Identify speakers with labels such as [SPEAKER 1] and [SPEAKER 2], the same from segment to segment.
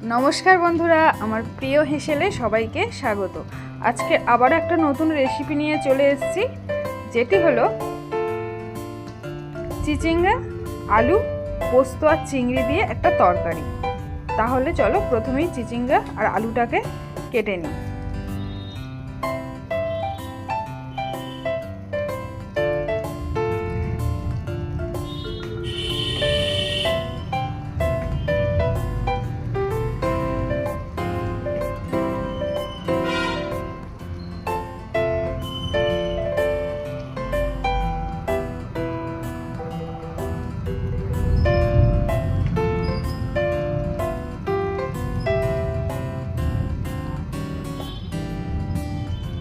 [SPEAKER 1] नमस्कार बंधुरा आमार प्रिय हेसेले सबाइके स्वागत। आज के आबार एक नतून रेसिपि निये चले एसेछि जेटी हलो चिचिंगा आलू पोस्त और चिंगड़ी दिए एक तरकारी। ताहले चलो प्रथमेई चिचिंगा और आलूटाके केटे निई।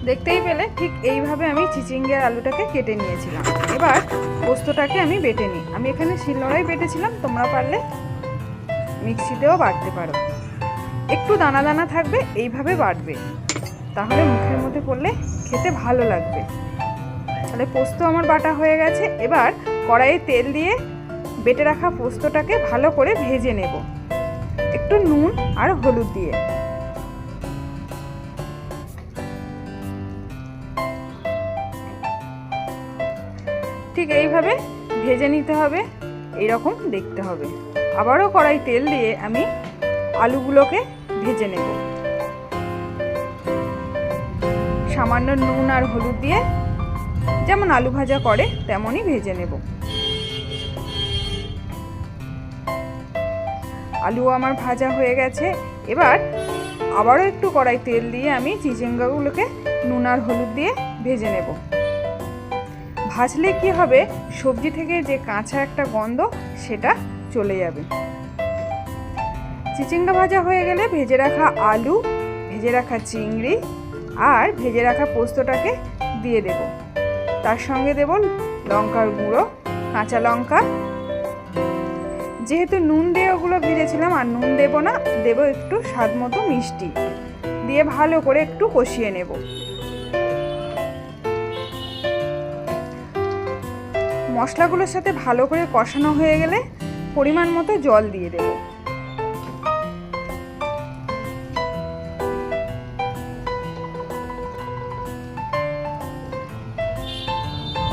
[SPEAKER 1] देखते ही पेले ठीक এইভাবে আমি চিচিঙ্গা আলুটাকে কেটে নিয়েছিলাম। এবার পোস্তটাকে আমি বেটে নিই। আমি এখানে শিলনোড়ায় বেটেছিলাম, তোমরা পারলে মিক্সিতেও বাটতে পারো। একটু দানা দানা থাকবে, এইভাবে বাটবে, তাহলে মুখের মধ্যে পড়লে খেতে ভালো লাগবে। তাহলে পোস্ত আমার বাটা হয়ে গেছে। এবার কড়াইয়ে তেল দিয়ে বেটে রাখা পোস্তটাকে ভালো করে ভেজে নেব, একটু নুন আর হলুদ দিয়ে। ঠিক এইভাবে ভেজে নিতে হবে, এইরকম দেখতে হবে। আবারও কড়াই তেল দিয়ে আমি আলুগুলোকে ভেজে নেব, সামান্য নুন আর হলুদ দিয়ে, যেমন আলু ভাজা করে তেমনই ভেজে নেব। আলু আমার ভাজা হয়ে গেছে। এবার আবারও একটু কড়াই তেল দিয়ে আমি চিচিঙ্গাগুলোকে নুন আর হলুদ দিয়ে ভেজে নেব। ভাজলে কি হবে, সবজি থেকে যে কাঁচা একটা গন্ধ সেটা চলে যাবে। চিচিঙ্গা ভাজা হয়ে গেলে ভেজে রাখা আলু, ভেজে রাখা চিংড়ি আর ভেজে রাখা পোস্তটাকে দিয়ে দেব। তার সঙ্গে দেব লঙ্কার গুঁড়ো, কাঁচা লঙ্কা। যেহেতু নুন দিয়ে ওগুলো ভেজেছিলাম আর নুন দেব না, দেব একটু স্বাদ মতো মিষ্টি দিয়ে ভালো করে একটু কষিয়ে নেব। মশলাগুলোর সাথে ভালো করে কষানো হয়ে গেলে পরিমাণ মতো জল দিয়ে দেব।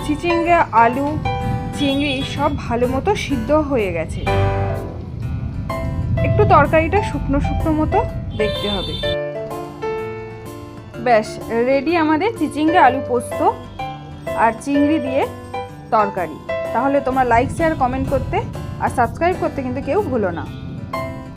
[SPEAKER 1] চিচিঙ্গা আলু চিংড়ি সব ভালো মতো সিদ্ধ হয়ে গেছে। একটু তরকারিটা শুকনো শুকনো মতো দেখতে হবে। ব্যাস রেডি আমাদের চিচিঙ্গা আলু পোস্ত আর চিংড়ি দিয়ে তরকারি। তাহলে তোমরা লাইক শেয়ার কমেন্ট করতে আর সাবস্ক্রাইব করতে কিন্তু কেউ ভুলো না।